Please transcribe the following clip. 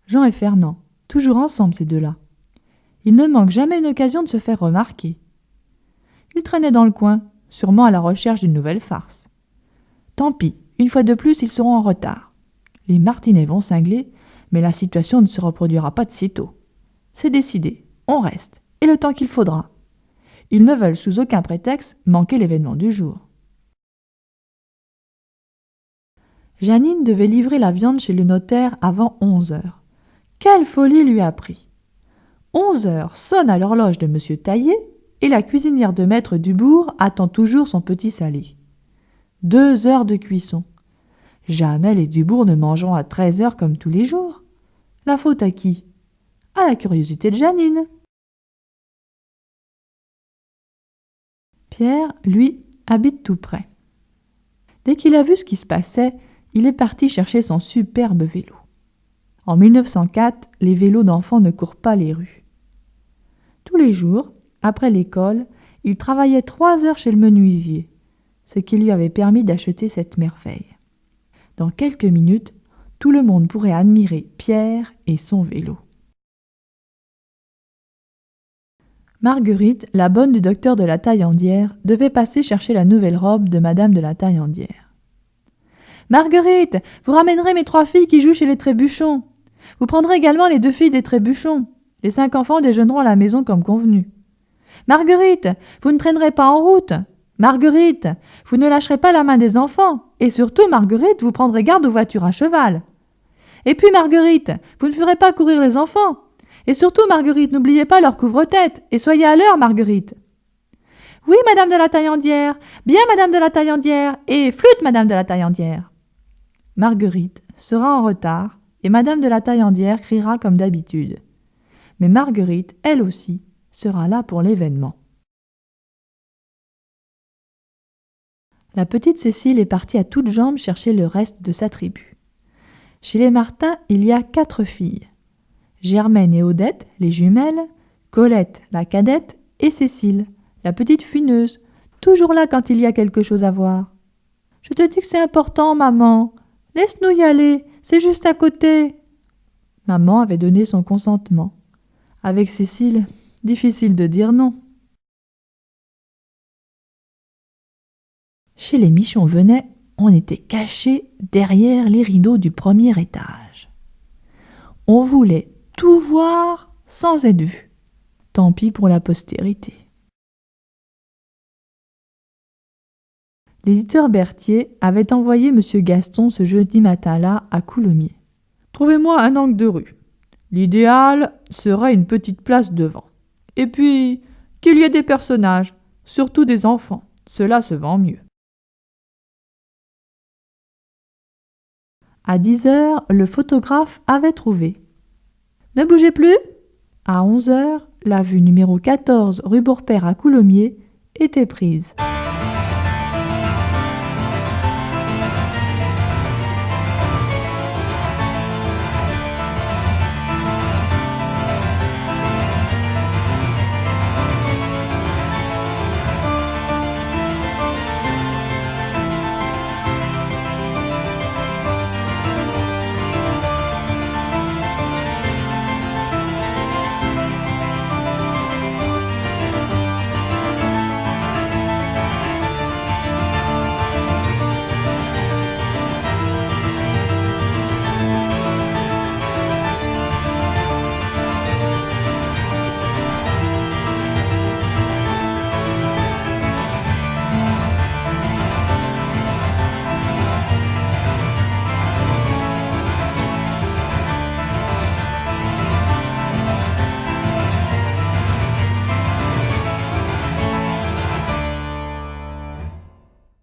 Jean et Fernand, toujours ensemble ces deux-là. Ils ne manquent jamais une occasion de se faire remarquer. Ils traînaient dans le coin, sûrement à la recherche d'une nouvelle farce. Tant pis, une fois de plus, ils seront en retard. Les Martinets vont cingler, mais la situation ne se reproduira pas de sitôt. C'est décidé, on reste, et le temps qu'il faudra. Ils ne veulent sous aucun prétexte manquer l'événement du jour. Jeannine devait livrer la viande chez le notaire avant 11 heures. Quelle folie lui a pris! 11 heures sonne à l'horloge de M. Taillé et la cuisinière de maître Dubourg attend toujours son petit salé. 2 heures de cuisson. Jamais les Dubourg ne mangeront à 13 heures comme tous les jours. La faute à qui? À la curiosité de Jeannine. Pierre, lui, habite tout près. Dès qu'il a vu ce qui se passait, il est parti chercher son superbe vélo. En 1904, les vélos d'enfants ne courent pas les rues. Tous les jours, après l'école, il travaillait 3 heures chez le menuisier, ce qui lui avait permis d'acheter cette merveille. Dans quelques minutes, tout le monde pourrait admirer Pierre et son vélo. Marguerite, la bonne du docteur de la Taillandière, devait passer chercher la nouvelle robe de madame de la Taillandière. « Marguerite, vous ramènerez mes 3 filles qui jouent chez les Trébuchons. Vous prendrez également les 2 filles des Trébuchons. Les 5 enfants déjeuneront à la maison comme convenu. Marguerite, vous ne traînerez pas en route. Marguerite, vous ne lâcherez pas la main des enfants. Et surtout, Marguerite, vous prendrez garde aux voitures à cheval. Et puis, Marguerite, vous ne ferez pas courir les enfants. Et surtout, Marguerite, n'oubliez pas leur couvre-tête. Et soyez à l'heure, Marguerite. Oui, madame de la Taillandière. Bien, madame de la Taillandière. Et flûte, madame de la Taillandière. Marguerite sera en retard et madame de la Taillandière criera comme d'habitude. Mais Marguerite, elle aussi, sera là pour l'événement. La petite Cécile est partie à toutes jambes chercher le reste de sa tribu. Chez les Martin, il y a 4 filles. Germaine et Odette, les jumelles, Colette, la cadette, et Cécile, la petite fuineuse, toujours là quand il y a quelque chose à voir. « Je te dis que c'est important, maman. Laisse-nous y aller, c'est juste à côté. » Maman avait donné son consentement. Avec Cécile, difficile de dire non. Chez les Michon-Venet, on était cachés derrière les rideaux du premier étage. On voulait tout voir sans être vu. Tant pis pour la postérité. L'éditeur Berthier avait envoyé M. Gaston ce jeudi matin-là à Coulommiers. « Trouvez-moi un angle de rue. L'idéal serait une petite place devant. Et puis, qu'il y ait des personnages, surtout des enfants. Cela se vend mieux. » À 10 heures, le photographe avait trouvé. « Ne bougez plus !» À 11 heures, la vue numéro 14 rue Beaurepaire à Coulommiers était prise.